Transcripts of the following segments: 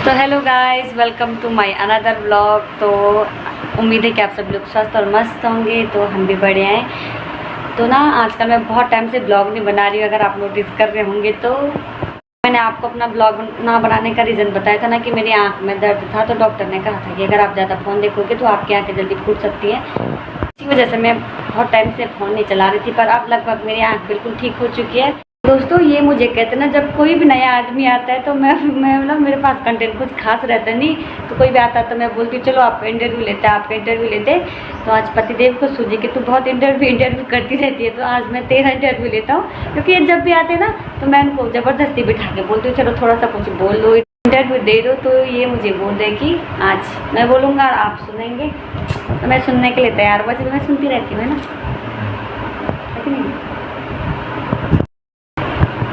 तो hello guys, welcome to my another vlog. तो उम्मीद है कि आप सब लोग स्वस्थ और मस्त होंगे। तो हम भी बढ़िया हैं। तो ना आजकल मैं बहुत टाइम से ब्लॉग नहीं बना रही हूँ। अगर आप नोटिस कर रहे होंगे तो मैंने आपको अपना ब्लॉग ना बनाने का रीज़न बताया था ना कि मेरी आँख में दर्द था। तो डॉक्टर ने कहा था कि अगर आप ज़्यादा फ़ोन देखोगे तो आपकी आँखें जल्दी फूट सकती हैं। इसी वजह से मैं बहुत टाइम से फ़ोन नहीं चला रही थी, पर अब लगभग मेरी आँख बिल्कुल ठीक हो चुकी है। दोस्तों, ये मुझे कहते ना, जब कोई भी नया आदमी आता है तो मैं मतलब मेरे पास कंटेंट कुछ खास रहता नहीं। तो कोई भी आता है तो मैं बोलती हूँ चलो आपका इंटरव्यू लेते हैं, आपका इंटरव्यू लेते। तो आज पतिदेव को सूझी कि तू बहुत इंटरव्यू करती रहती है, तो आज मैं तेरा इंटरव्यू लेता हूँ। क्योंकि ये जब भी आते हैं ना तो मैं उनको ज़बरदस्ती बिठा के बोलती हूँ चलो थोड़ा सा कुछ बोल लो, इंटरव्यू दे दो। तो ये मुझे बोल रहे कि आज मैं बोलूँगा और आप सुनेंगे। तो मैं सुनने के लिए तैयार, वैसे तो मैं सुनती रहती हूँ, है ना?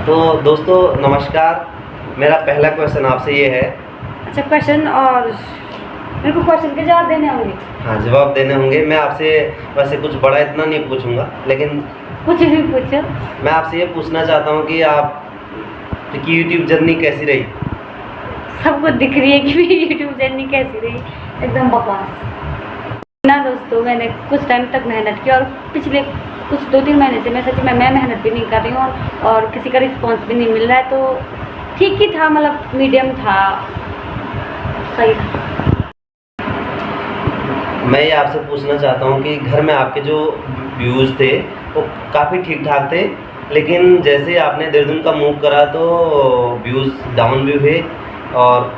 तो दोस्तों नमस्कार। मेरा पहला क्वेश्चन आपसे ये है। अच्छा, क्वेश्चन, और मेरे को क्वेश्चन के जवाब देने होंगे? हाँ, जवाब देने होंगे। मैं आपसे वैसे कुछ बड़ा इतना नहीं पूछूंगा, लेकिन कुछ भी पूछो। मैं आपसे ये पूछना चाहता हूँ कि आपकी यूट्यूब जर्नी कैसी रही। सबको दिख रही है कि मेरी यूट्यूब जर्नी कैसी रही, एकदम बकवास ना। दोस्तों, मैंने कुछ टाइम तक मेहनत की और पिछले कुछ 2-3 महीने से मैं सच में मेहनत भी नहीं कर रही हूँ और किसी का रिस्पॉन्स भी नहीं मिल रहा है। तो ठीक ही था, मतलब मीडियम था, सही था। मैं ये आपसे पूछना चाहता हूँ कि घर में आपके जो व्यूज़ थे वो काफ़ी ठीक ठाक थे, लेकिन जैसे आपने देहरादून का मूव करा तो व्यूज़ डाउन भी हुए और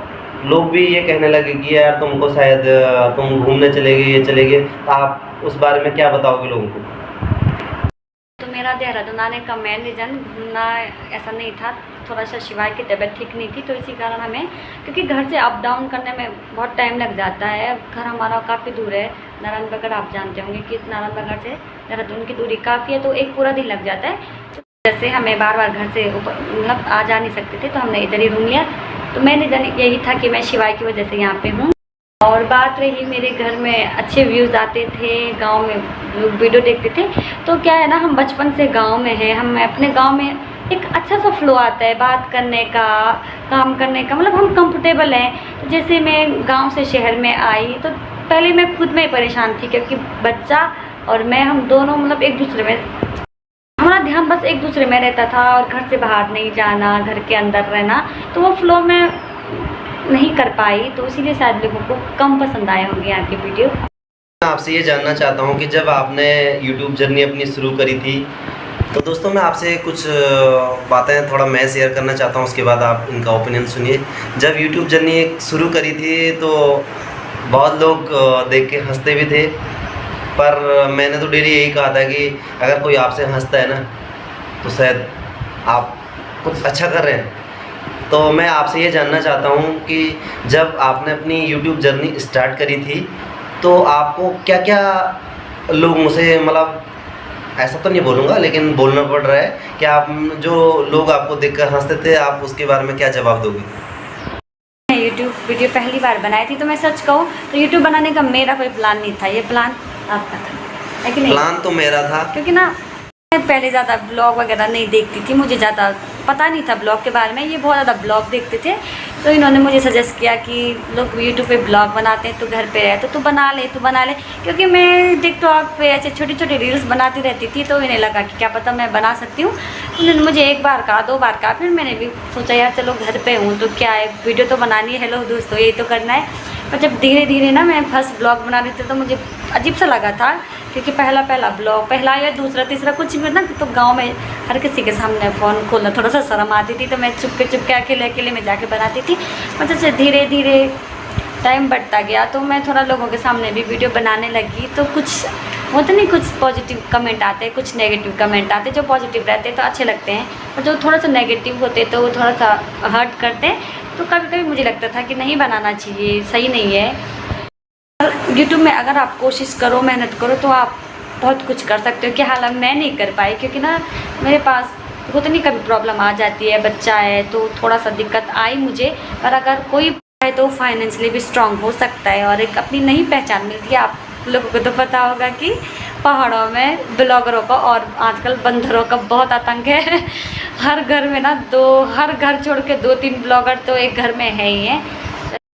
लोग भी ये कहने लगे कि यार तुमको शायद तुम घूमने चले गए, ये चले गए। तो आप उस बारे में क्या बताओगे लोगों को? तो मेरा देहरादून आने का मेन रीज़न घूमना ऐसा नहीं था, थोड़ा सा शिवाय की तबीयत ठीक नहीं थी, तो इसी कारण हमें, क्योंकि घर से अप डाउन करने में बहुत टाइम लग जाता है। घर हमारा काफ़ी दूर है, नारायणबगड़, आप जानते होंगे कि नारायणबगड़ से देहरादून की दूरी काफ़ी है, तो एक पूरा दिन लग जाता है। तो जैसे हमें बार बार घर से ऊपर मतलब आ जा नहीं सकते थे, तो हमने इधर ही रूम लिया। तो मेन रीज़न यही था कि मैं शिवाय की वजह से यहाँ पर हूँ। और बात रही, मेरे घर में अच्छे व्यूज़ आते थे, गांव में लोग वीडियो देखते थे। तो क्या है ना, हम बचपन से गांव में हैं, हम अपने गांव में एक अच्छा सा फ्लो आता है बात करने का, काम करने का, मतलब हम कंफर्टेबल हैं। तो जैसे मैं गांव से शहर में आई तो पहले मैं खुद में ही परेशान थी, क्योंकि बच्चा और मैं, हम दोनों मतलब एक दूसरे में, हमारा ध्यान बस एक दूसरे में रहता था और घर से बाहर नहीं जाना, घर के अंदर रहना। तो वो फ्लो में नहीं कर पाई, तो इसीलिए शायद लोगों को कम पसंद आए होंगे यहाँ की वीडियो। मैं आपसे ये जानना चाहता हूँ कि जब आपने यूट्यूब जर्नी अपनी शुरू करी थी, तो दोस्तों मैं आपसे कुछ बातें थोड़ा मैं शेयर करना चाहता हूँ, उसके बाद आप इनका ओपिनियन सुनिए। जब यूट्यूब जर्नी शुरू करी थी तो बहुत लोग देख के हंसते भी थे, पर मैंने तो डेली यही कहा था कि अगर कोई आपसे हंसता है ना तो शायद आप कुछ अच्छा कर रहे हैं। तो मैं आपसे ये जानना चाहता हूँ कि जब आपने अपनी यूट्यूब जर्नी स्टार्ट करी थी तो आपको क्या क्या लोगों से, मतलब ऐसा तो नहीं बोलूँगा लेकिन बोलना पड़ रहा है कि आप, जो लोग आपको देखकर हंसते थे, आप उसके बारे में क्या जवाब दोगे? मैं यूट्यूब वीडियो पहली बार बनाई थी, तो मैं सच कहूँ तो यूट्यूब बनाने का मेरा कोई प्लान नहीं था, ये प्लान आपका था, है कि नहीं? प्लान तो मेरा था, क्योंकि ना मैं पहले ज़्यादा ब्लॉग वगैरह नहीं देखती थी, मुझे ज़्यादा पता नहीं था ब्लॉग के बारे में। ये बहुत ज़्यादा ब्लॉग देखते थे, तो इन्होंने मुझे सजेस्ट किया कि लोग यूट्यूब पे ब्लॉग बनाते हैं, तो घर पे रहे तो तू बना ले। क्योंकि मैं टिकटॉक पे ऐसे छोटी छोटी रील्स बनाती रहती थी, तो इन्हें लगा कि क्या पता मैं बना सकती हूँ। उन्होंने मुझे 1 बार कहा, 2 बार कहा, फिर मैंने भी सोचा यार चलो घर पर हूँ तो क्या है, वीडियो तो बनानी है, हेलो दोस्तों यही तो करना है। पर जब धीरे धीरे ना मैं फर्स्ट ब्लॉग बना रही थी तो मुझे अजीब सा लगा था, क्योंकि पहला ब्लॉग, पहला या दूसरा तीसरा कुछ भी ना, तो गांव में हर किसी के सामने फ़ोन खोलना थोड़ा सा शर्म आती थी, तो मैं चुपके अकेले में जाके बनाती थी। मतलब से धीरे धीरे टाइम बढ़ता गया तो मैं थोड़ा लोगों के सामने भी वीडियो बनाने लगी। तो कुछ होते नहीं, कुछ पॉजिटिव कमेंट आते हैं, कुछ नेगेटिव कमेंट आते हैं। जो पॉजिटिव रहते हैं तो अच्छे लगते हैं, और जो थोड़ा सा नेगेटिव होते तो वो थोड़ा सा हर्ट करते हैं। तो कभी कभी मुझे लगता था कि नहीं बनाना चाहिए, सही नहीं है। यूट्यूब में अगर आप कोशिश करो, मेहनत करो, तो आप बहुत कुछ कर सकते हो। कि हालांकि मैं नहीं कर पाई, क्योंकि ना मेरे पास होता नहीं, कभी प्रॉब्लम आ जाती है, बच्चा है तो थोड़ा सा दिक्कत आई मुझे। पर अगर कोई है तो फाइनेंशियली भी स्ट्रांग हो सकता है और एक अपनी नई पहचान मिलती है। आप लोगों को तो पता होगा कि पहाड़ों में ब्लॉगरों का और आजकल बंदरों का बहुत आतंक है। हर घर में ना हर घर छोड़ के 2-3 ब्लॉगर तो एक घर में है ही है।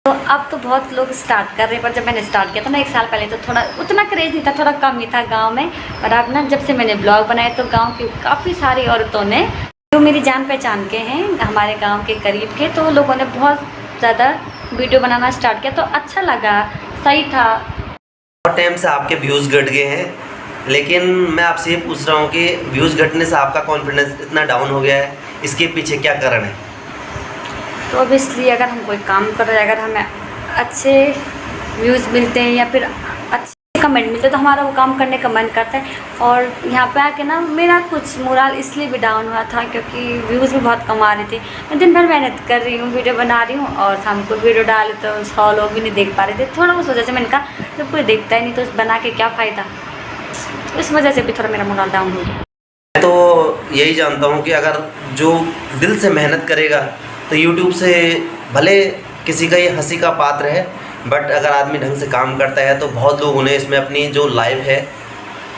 तो अब तो बहुत लोग स्टार्ट कर रहे हैं, पर जब मैंने स्टार्ट किया था ना 1 साल पहले तो थोड़ा उतना क्रेज़ नहीं था, थोड़ा कम ही था गांव में। पर अब ना जब से मैंने ब्लॉग बनाए तो गांव की काफ़ी सारी औरतों ने जो मेरी जान पहचान के हैं, हमारे गांव के करीब के, तो लोगों ने बहुत ज़्यादा वीडियो बनाना स्टार्ट किया, तो अच्छा लगा, सही था। बहुत टाइम से आपके व्यूज़ घट गए हैं, लेकिन मैं आपसे ये पूछ रहा हूँ कि व्यूज़ घटने से आपका कॉन्फिडेंस इतना डाउन हो गया है, इसके पीछे क्या कारण है? तो अब इसलिए अगर हम कोई काम कर रहे हैं, अगर हमें अच्छे व्यूज़ मिलते हैं या फिर अच्छे कमेंट मिलते हैं तो हमारा वो काम करने का मन करता है। और यहाँ पे आके ना मेरा कुछ मोरल इसलिए भी डाउन हुआ था क्योंकि व्यूज़ भी बहुत कम आ रहे थे। मैं दिन भर मेहनत कर रही हूँ, वीडियो बना रही हूँ और शाम को वीडियो डाले तो 100 लोग भी नहीं देख पा रहे थे। थोड़ा उस वजह से मैंने कहा जब कोई देखता ही नहीं तो बना के क्या फ़ायदा, इस वजह से भी थोड़ा मेरा मोरल डाउन हो गया। तो यही जानता हूँ कि अगर जो दिल से मेहनत करेगा तो यूट्यूब से भले किसी का ये हंसी का पात्र है, बट अगर आदमी ढंग से काम करता है तो बहुत लोग उन्हें इसमें अपनी जो लाइफ है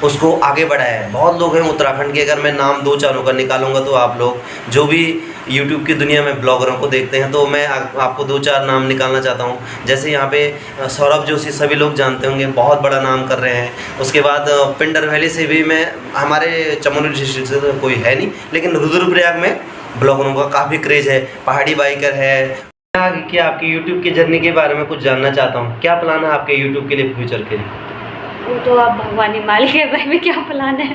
उसको आगे बढ़ाया है। बहुत लोग हैं उत्तराखंड के, अगर मैं नाम 2-4 का निकालूंगा तो आप लोग जो भी यूट्यूब की दुनिया में ब्लॉगरों को देखते हैं तो मैं आपको 2-4 नाम निकालना चाहता हूँ। जैसे यहाँ पे सौरभ जोशी सभी लोग जानते होंगे, बहुत बड़ा नाम कर रहे हैं। उसके बाद पिंडर वैली से भी, मैं हमारे चमोली डिस्ट्रिक्ट से तो कोई है नहीं, लेकिन रुद्रप्रयाग में ब्लॉगरों का काफ़ी क्रेज़ है। पहाड़ी बाइकर है। आगे क्या आपकी यूट्यूब की जर्नी के बारे में कुछ जानना चाहता हूँ, क्या प्लान है आपके यूट्यूब के लिए फ्यूचर के लिए? वो तो आप भगवान ही मालिक है, भाई में क्या प्लान है।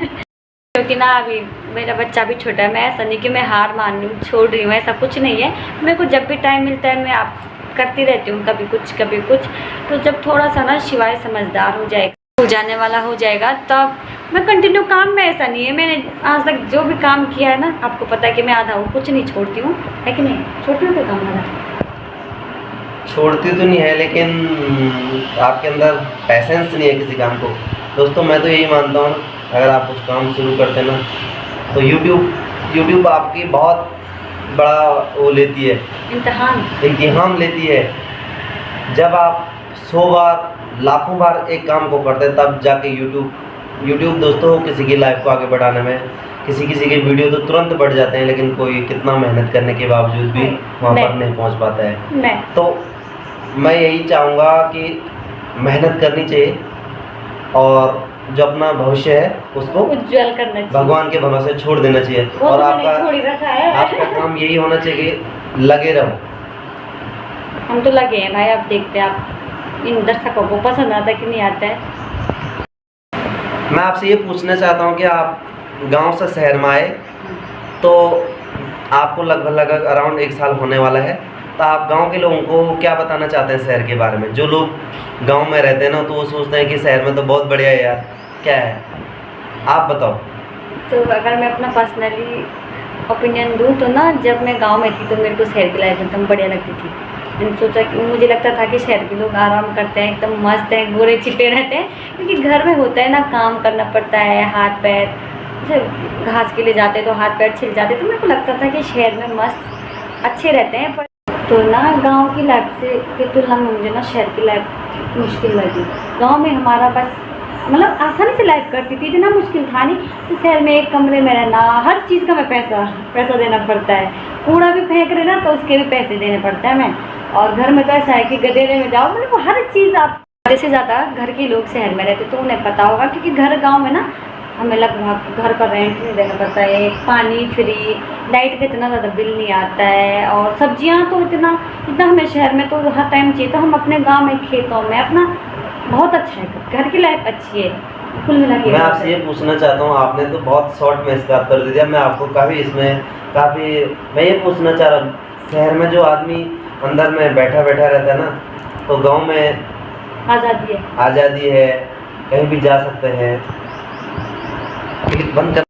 क्योंकि ना अभी मेरा बच्चा भी छोटा है, मैं ऐसा नहीं कि मैं हार मान लूँ, छोड़ रही हूँ, ऐसा कुछ नहीं है। मेरे को जब भी टाइम मिलता है मैं आप करती रहती हूँ, कभी कुछ। तो जब थोड़ा सा ना शिवाय समझदार हो जाएगा, हो जाने वाला हो जाएगा, तब मैं कंटिन्यू काम में, ऐसा नहीं है। मैंने आज तक जो भी काम किया है ना, आपको पता है कि मैं आधा वो कुछ नहीं छोड़ती हूँ, है कि नहीं? छोड़ती हूँ कोई काम आधा? छोड़ती तो नहीं है, लेकिन आपके अंदर पैसेंस नहीं है किसी काम को। दोस्तों मैं तो यही मानता हूँ, अगर आप कुछ काम शुरू करते हैं ना तो यूट्यूब आपकी बहुत बड़ा वो लेती है, इम्तिहान लेती है। जब आप 100 बार लाखों बार एक काम को करते हैं तब जाके यूट्यूब दोस्तों किसी की लाइफ को आगे बढ़ाने में, किसी के वीडियो तो तुरंत बढ़ जाते हैं, लेकिन कोई कितना मेहनत करने के बावजूद भी वहाँ पर नहीं पहुँच पाता है। तो मैं यही चाहूँगा कि मेहनत करनी चाहिए और जो अपना भविष्य है उसको उज्जवल करना चाहिए, भगवान के भरोसे छोड़ देना चाहिए। और आपका काम यही होना चाहिए कि लगे रहो। हम तो लगे हैं भाई, आप देखते हैं आप इन दर्शकों को पसंद आता है कि नहीं आता है। मैं आपसे ये पूछना चाहता हूँ कि आप गांव से शहर में आए तो आपको लगभग अराउंड 1 साल होने वाला है, तो आप गांव के लोगों को क्या बताना चाहते हैं शहर के बारे में? जो लोग गांव में रहते हैं ना तो वो सोचते हैं कि शहर में तो बहुत बढ़िया है यार, क्या है, आप बताओ। तो अगर मैं अपना पर्सनली ओपिनियन दूँ तो ना, जब मैं गांव में थी तो मेरे को शहर की लाइफ एकदम बढ़िया लगती थी। मैंने सोचा कि मुझे लगता था कि शहर के लोग आराम करते हैं, एकदम मस्त हैं, गोरे चिट्टे रहते हैं, क्योंकि घर में होता है ना, काम करना पड़ता है, हाथ पैर, जैसे घास के लिए जाते तो हाथ पैर छिल जाते, तो मेरे को लगता था कि शहर में मस्त अच्छे रहते हैं। पर तो ना गांव की लाइफ से की तुलना में मुझे ना शहर की लाइफ मुश्किल लगी। गांव में हमारा बस मतलब आसानी से लाइफ करती थी, इतना मुश्किल था नहीं। तो शहर में एक कमरे में रहना, हर चीज़ का मैं पैसा देना पड़ता है। कूड़ा भी फेंक रहे ना तो उसके भी पैसे देने पड़ते हैं मैं। और घर में तो ऐसा है कि गधेरे में जाओ, मतलब हर चीज़ आप से ज़्यादा घर के लोग शहर में रहते तो उन्हें पता होगा, क्योंकि घर गाँव में ना हमें लगभग घर का रेंट नहीं देना पड़ता है, पानी फ्री, लाइट का इतना ज़्यादा बिल नहीं आता है, और सब्जियां तो इतना हमें शहर में तो हर टाइम चाहिए। तो हम अपने गांव में खेतों में अपना बहुत अच्छा है, घर की लाइफ अच्छी है कुल मिला के। मैं आपसे ये पूछना चाहता हूँ, आपने तो बहुत शॉर्ट में इसका उत्तर दे दिया, मैं आपको मैं ये पूछना चाह रहा हूँ, शहर में जो आदमी अंदर में बैठा रहता है ना, तो गाँव में आज़ादी है, कहीं भी जा सकते हैं। बंद कर,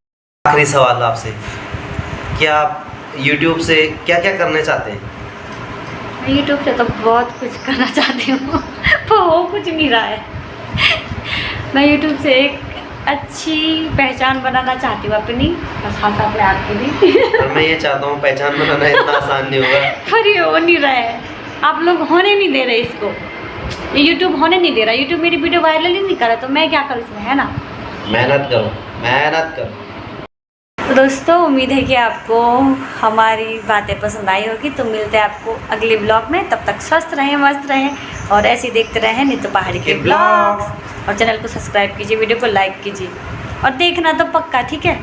आखिरी सवाल आपसे, क्या आप YouTube से क्या क्या करना चाहते हैं? मैं YouTube से तो बहुत कुछ करना चाहती हूँ पर वो कुछ नहीं रहा है। मैं YouTube से एक अच्छी पहचान बनाना चाहती हूँ अपनी, बस हाँ अपने आप की भी। और मैं ये चाहता हूँ पहचान बनाना इतना आसान नहीं होगा। पर ये हो नहीं रहा है, आप लोग होने नहीं दे रहे इसको, ये YouTube होने नहीं दे रहा। YouTube मेरी वीडियो वायरल ही नहीं कर रहा, तो मैं क्या करूँ इसमें, है ना? मेहनत करो। तो तो दोस्तों उम्मीद है कि आपको हमारी बातें पसंद आई होगी। तो मिलते हैं आपको अगले ब्लॉग में, तब तक स्वस्थ रहें, मस्त रहें और ऐसे ही देखते रहें नीतू पहाड़ी के ब्लॉग्स। और चैनल को सब्सक्राइब कीजिए, वीडियो को लाइक कीजिए और देखना तो पक्का, ठीक है।